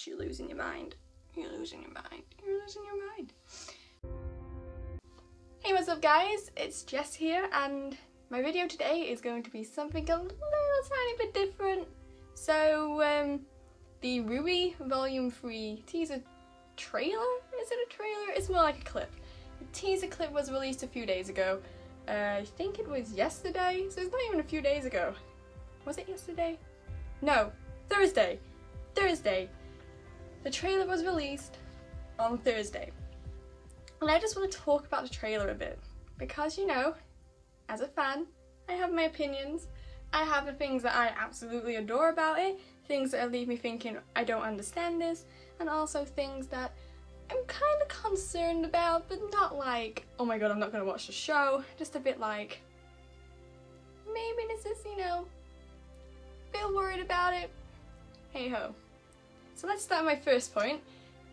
Jess, you're losing your mind. You're losing your mind. You're losing your mind. Hey, what's up guys? It's Jess here, and my video today is going to be something a little tiny bit different. So, the RWBY Volume 3 teaser trailer? Is it a trailer? It's more like a clip. The teaser clip was released a few days ago. I think it was yesterday, so it's not even a few days ago. Was it yesterday? No, Thursday. Thursday. The trailer was released on Thursday. And I just want to talk about the trailer a bit. Because, you know, as a fan, I have my opinions. I have the things that I absolutely adore about it, things that leave me thinking I don't understand this, and also things that I'm kind of concerned about, but not like, oh my god, I'm not going to watch the show. Just a bit like, maybe this is, you know, feel worried about it. Hey ho. So let's start my first point.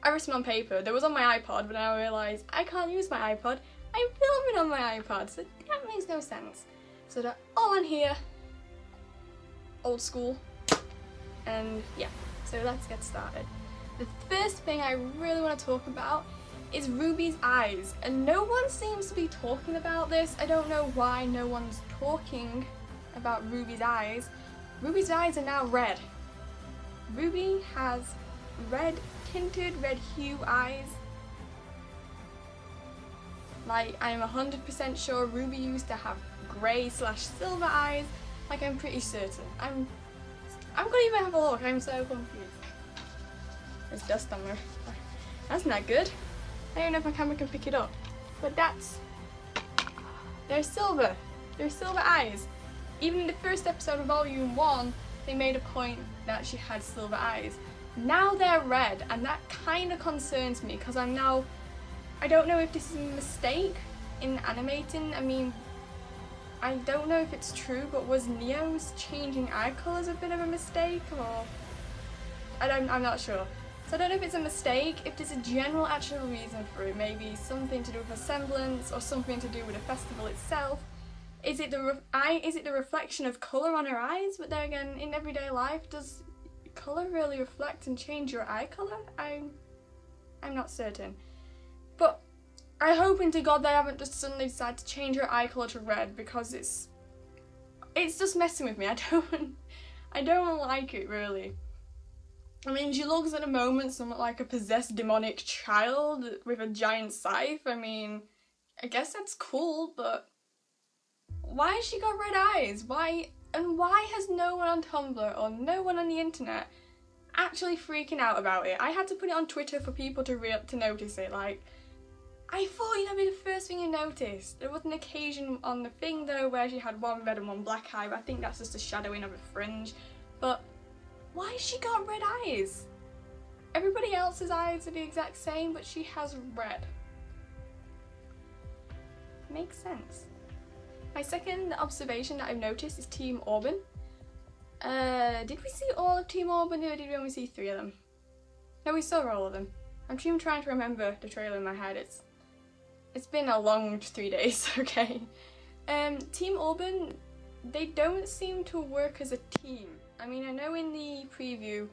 I wrote them on paper. They was on my iPod, but now I realise I can't use my iPod. I'm filming on my iPod, so that makes no sense. So they're all on here. Old school. And yeah, so let's get started. The first thing I really want to talk about is RWBY's eyes, and no one seems to be talking about this. I don't know why no one's talking about RWBY's eyes. RWBY's eyes are now red. RWBY has red tinted, red hue eyes. Like, I'm 100% sure RWBY used to have grey/silver eyes. Like, I'm pretty certain. I'm gonna even have a look. I'm so confused. There's dust on there. That's not good. I don't know if my camera can pick it up. But they're silver. They're silver eyes. Even in the first episode of Volume 1, they made a point that she had silver eyes. Now they're red, and that kind of concerns me, because I don't know if this is a mistake in animating. I mean, I don't know if it's true, but was Neo's changing eye colours a bit of a mistake, or I'm not sure. So I don't know if it's a mistake, if there's a general actual reason for it, maybe something to do with a semblance or something to do with the festival itself. Is it the reflection of colour on her eyes? But then again, in everyday life, does colour really reflect and change your eye colour? I'm not certain. But I hope to God they haven't just suddenly decided to change her eye colour to red, because it's just messing with me. I don't like it really. I mean, she looks at the moment somewhat like a possessed demonic child with a giant scythe. I mean, I guess that's cool, but why has she got red eyes? Why has no one on Tumblr or no one on the internet actually freaking out about it? I had to put it on Twitter for people to notice it. Like, I thought it'd be the first thing you noticed. There was an occasion on the thing though where she had one red and one black eye, but I think that's just a shadowing of a fringe. But why has she got red eyes? Everybody else's eyes are the exact same, but she has red. Makes sense. My second observation that I've noticed is Team Auburn. Did we see all of Team Auburn, or did we only see 3 of them? No, we saw all of them. I'm trying to remember the trailer in my head. It's been a long 3 days, okay? Team Auburn, they don't seem to work as a team. I mean, I know in the preview,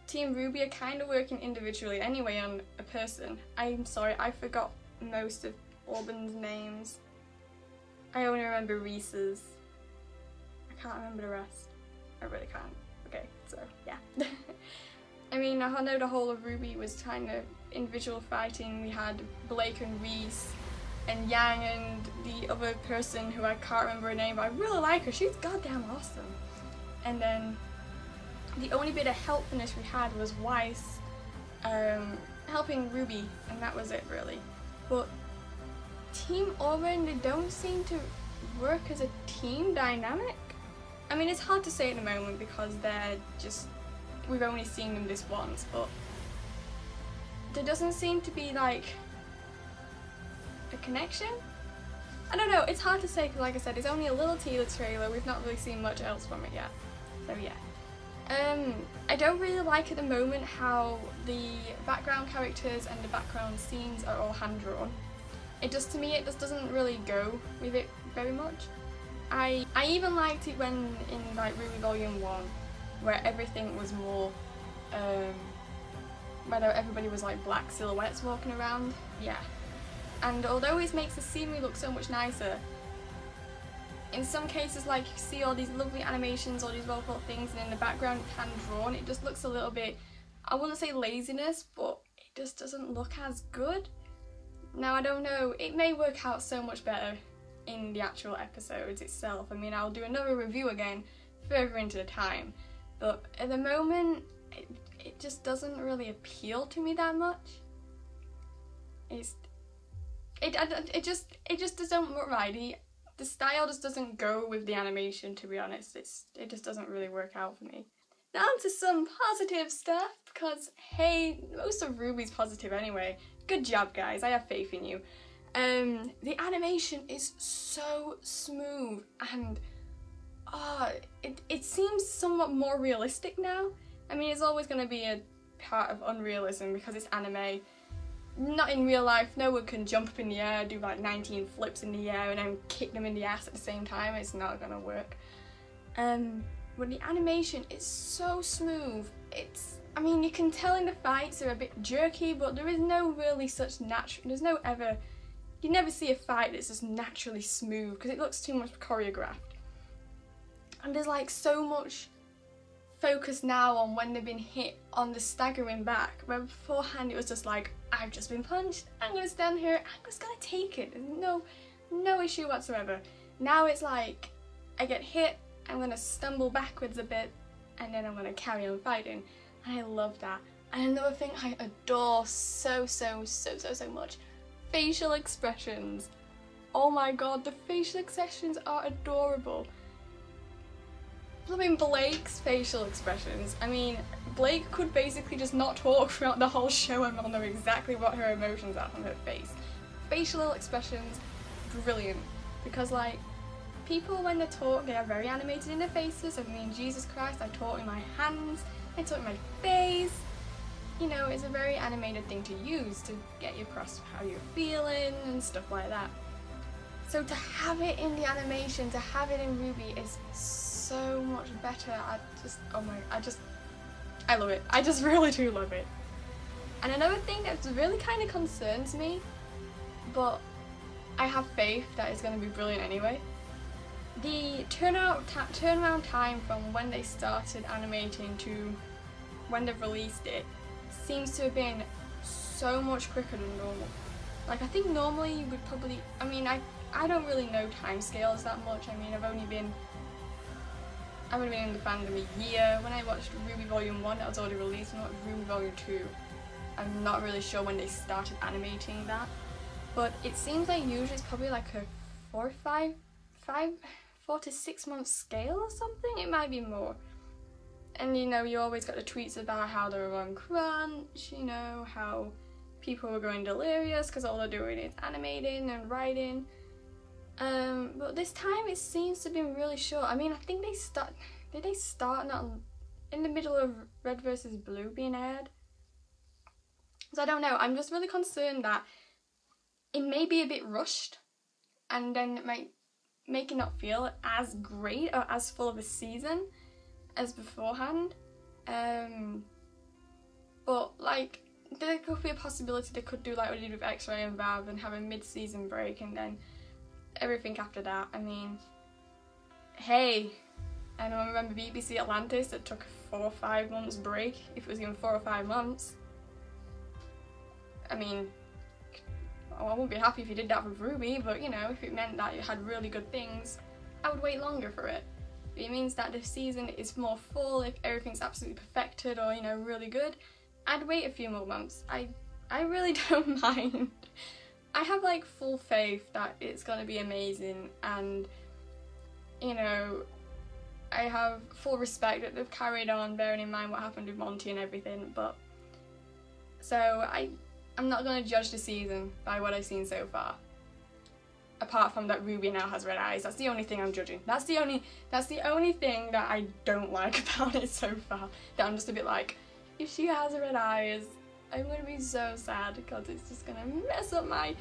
Team RWBY are kind of working individually anyway on a person. I'm sorry, I forgot most of Auburn's names. I only remember Reese's. I can't remember the rest. I really can't. Okay, so yeah. I mean, I know the whole of RWBY was kind of individual fighting. We had Blake and Reese and Yang and the other person who I can't remember her name, but I really like her. She's goddamn awesome. And then the only bit of helpfulness we had was Weiss helping RWBY, and that was it really. But Team Auburn, they don't seem to work as a team dynamic. I mean, it's hard to say at the moment because we've only seen them this once, but there doesn't seem to be like a connection. I don't know, it's hard to say because, like I said, it's only a little teaser trailer. We've not really seen much else from it yet. So yeah. I don't really like at the moment how the background characters and the background scenes are all hand-drawn. To me, it just doesn't really go with it very much. I even liked it when in like RWBY Volume 1, where everything was more whether everybody was like black silhouettes walking around. Yeah. And although it makes the scenery look so much nicer, in some cases, like, you see all these lovely animations, all these well thought things, and in the background hand drawn, it just looks a little bit, I wouldn't say laziness, but it just doesn't look as good. Now, I don't know, it may work out so much better in the actual episodes itself. I mean, I'll do another review again further into the time, but at the moment, it just doesn't really appeal to me that much. It just doesn't look right. The style just doesn't go with the animation, to be honest. It just doesn't really work out for me. Now on to some positive stuff, because hey, most of RWBY's positive anyway. Good job, guys, I have faith in you. The animation is so smooth, and it seems somewhat more realistic now. I mean, it's always going to be a part of unrealism because it's anime. Not in real life, no one can jump up in the air, do like 19 flips in the air and then kick them in the ass at the same time. It's not gonna work. But the animation is so smooth. I mean, you can tell in the fights are a bit jerky, but there is no really such you never see a fight that's just naturally smooth because it looks too much choreographed. And there's like so much focus now on when they've been hit on the staggering back, where beforehand it was just like, I've just been punched, I'm gonna stand here, I'm just gonna take it, there's no issue whatsoever. Now it's like, I get hit, I'm gonna stumble backwards a bit, and then I'm gonna carry on fighting, and I love that. And another thing I adore so much, facial expressions. Oh my god, the facial expressions are adorable. I mean, Blake's facial expressions. I mean, Blake could basically just not talk throughout the whole show and I'll know exactly what her emotions are from her face. Facial expressions, brilliant. Because like, people when they talk, they are very animated in their faces. I mean, Jesus Christ, I talk in my hands, I talk in my face. You know, it's a very animated thing to use to get you across how you're feeling and stuff like that. So to have it in the animation, to have it in RWBY is so much better. I love it. I just really do love it. And another thing that really kind of concerns me, but I have faith that it's going to be brilliant anyway. The turnaround time from when they started animating to when they've released it seems to have been so much quicker than normal. Like, I think normally you would probably, I mean, I don't really know timescales that much. I mean, I've only been in the fandom a year. When I watched RWBY Volume 1, that was already released, not RWBY Volume 2. I'm not really sure when they started animating that. But it seems like usually it's probably like a 4 to 6 month scale or something. It might be more. And you know, you always got the tweets about how they were on crunch, you know, how people were going delirious because all they're doing is animating and writing. But this time it seems to have been really short. I mean, I think did they start not in the middle of Red vs. Blue being aired? So I don't know, I'm just really concerned that it may be a bit rushed and then it might make it not feel as great or as full of a season as beforehand. But like, there could be a possibility they could do like what they did with X-Ray and Valve and have a mid-season break and then everything after that. I mean, hey, I remember BBC Atlantis that took a 4 or 5 months break, if it was even 4 or 5 months. I mean, I wouldn't be happy if you did that with RWBY, but you know, if it meant that you had really good things, I would wait longer for it. It means that the season is more full, if everything's absolutely perfected or, you know, really good, I'd wait a few more months. I really don't mind. I have like full faith that it's gonna be amazing, and you know, I have full respect that they've carried on, bearing in mind what happened with Monty and everything. But so I'm not gonna judge the season by what I've seen so far. Apart from that RWBY now has red eyes, that's the only thing I'm judging. That's the only thing that I don't like about it so far. That I'm just a bit like, if she has red eyes, I'm gonna be so sad because it's just gonna mess up my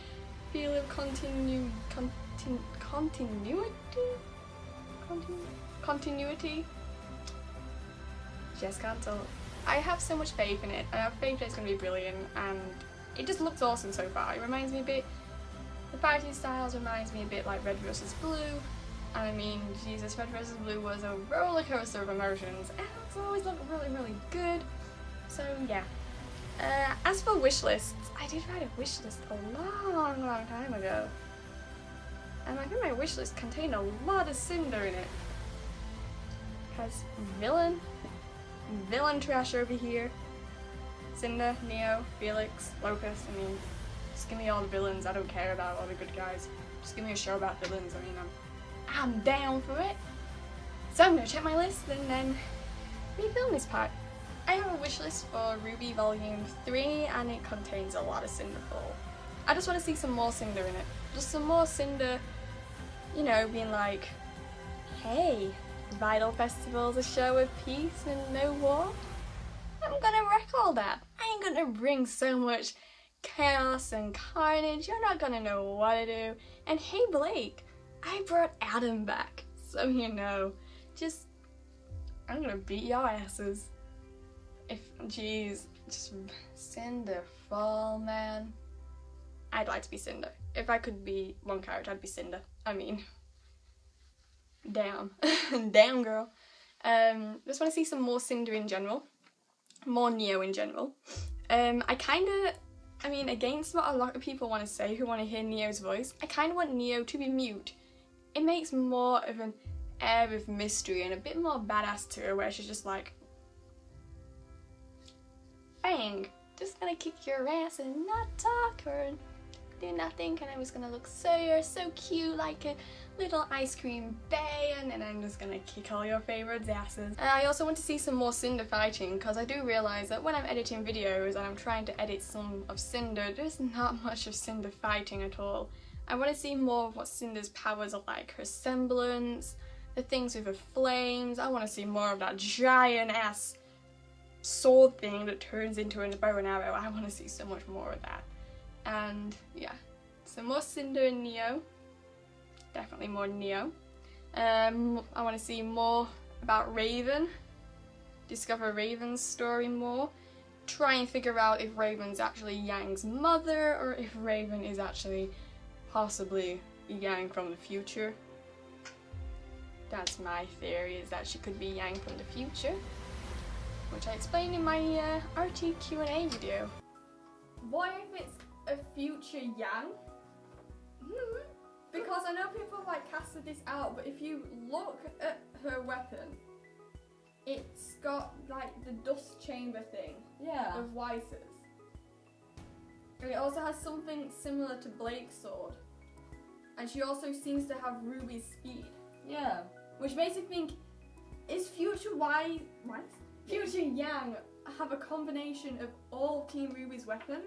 feel of continuity. Jessicatt, I have so much faith in it, and I have faith that it's going to be brilliant, and it just looks awesome so far. It reminds me a bit, the fighting styles reminds me a bit like Red vs. Blue, and I mean, Jesus, Red vs. Blue was a roller coaster of emotions, and it's always looked really, really good. So yeah. As for wish lists, I did write a wish list a long time ago. And I think my wish list contained a lot of Cinder in it. Because villain trash over here. Cinder, Neo, Felix, Locust, I mean, just give me all the villains. I don't care about all the good guys. Just give me a show about villains. I mean, I'm down for it. So I'm gonna check my list and then refilm this part. I have a wishlist for RWBY Volume 3 and it contains a lot of Cinderfall. I just want to see some more Cinder in it. Just some more Cinder, you know, being like, hey, Vital Festival's a show of peace and no war. I'm gonna wreck all that. I ain't gonna bring so much chaos and carnage. You're not gonna know what to do. And hey Blake, I brought Adam back. So you know, I'm gonna beat your asses. Jeez, just Cinderfall, man. I'd like to be Cinder. If I could be one character, I'd be Cinder. I mean, damn. Damn, girl. Just want to see some more Cinder in general. More Neo in general. I mean, against what a lot of people want to say who want to hear Neo's voice, I kind of want Neo to be mute. It makes more of an air of mystery and a bit more badass to her, where she's just like, bang, just gonna kick your ass and not talk or do nothing, and I'm just gonna look so cute like a little ice cream bay, and then I'm just gonna kick all your favorites' asses. And I also want to see some more Cinder fighting, because I do realise that when I'm editing videos and I'm trying to edit some of Cinder, there's not much of Cinder fighting at all. I want to see more of what Cinder's powers are like, her semblance, the things with her flames. I want to see more of that giant ass sword thing that turns into a bow and arrow. I want to see so much more of that. And yeah, so more Cinder and Neo. Definitely more Neo. I want to see more about Raven. Discover Raven's story more. Try and figure out if Raven's actually Yang's mother or if Raven is actually possibly Yang from the future. That's my theory, is that she could be Yang from the future, which I explained in my RT Q&A video. What if it's a future Yang? Because I know people have like casted this out, but if you look at her weapon, it's got like the dust chamber thing of Weiss's. And it also has something similar to Blake's sword. And she also seems to have RWBY's speed. Yeah. Which makes me think, is future Future Yang have a combination of all Team RWBY's weapons?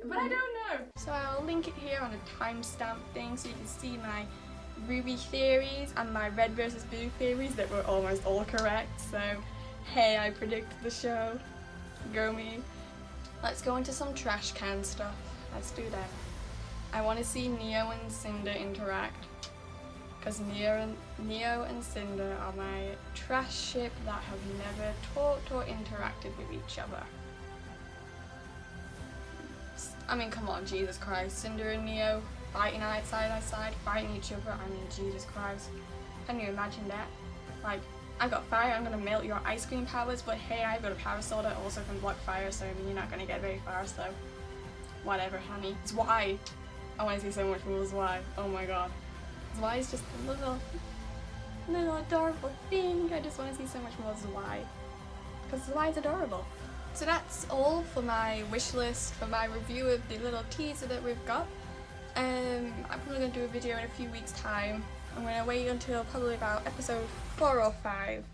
But I don't know. So I'll link it here on a timestamp thing so you can see my RWBY theories and my Red vs. Blue theories that were almost all correct. So hey, I predicted the show. Go me. Let's go into some trash can stuff. Let's do that. I want to see Neo and Cinder interact. Because Neo and Cinder are my trash ship that have never talked or interacted with each other. I mean, come on, Jesus Christ. Cinder and Neo fighting side by side, fighting each other. I mean, Jesus Christ. Can you imagine that? Like, I got fire, I'm gonna melt your ice cream powers, but hey, I've got a power sword that also can block fire, so I mean, you're not gonna get very far, so whatever, honey. Zwei. I want to see so much more Zwei. Oh my god. Zwei is just a little adorable thing. I just want to see so much more Zwei. Because Zwei is adorable. So that's all for my wish list, for my review of the little teaser that we've got. I'm probably going to do a video in a few weeks' time. I'm going to wait until probably about episode 4 or 5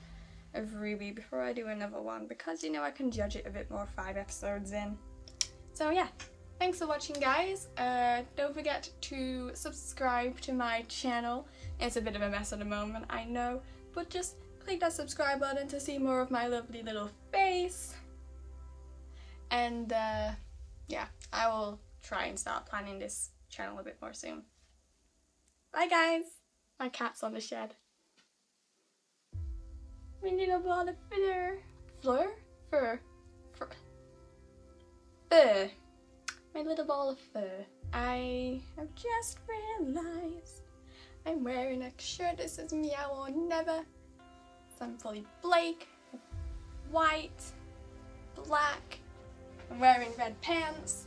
of RWBY before I do another one, because you know I can judge it a bit more 5 episodes in. So yeah. Thanks for watching, guys. Don't forget to subscribe to my channel. It's a bit of a mess at the moment, I know, but just click that subscribe button to see more of my lovely little face. And yeah, I will try and start planning this channel a bit more soon. Bye, guys. My cat's on the shed. My little ball of Fleur. Fur. Fur. My little ball of fur. I have just realised I'm wearing a shirt that says meow or never. So I'm fully Blake, white, black. I'm wearing red pants.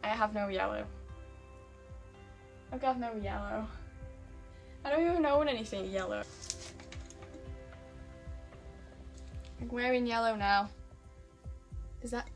I have no yellow. I've got no yellow. I don't even own anything yellow. I'm wearing yellow now. Is that...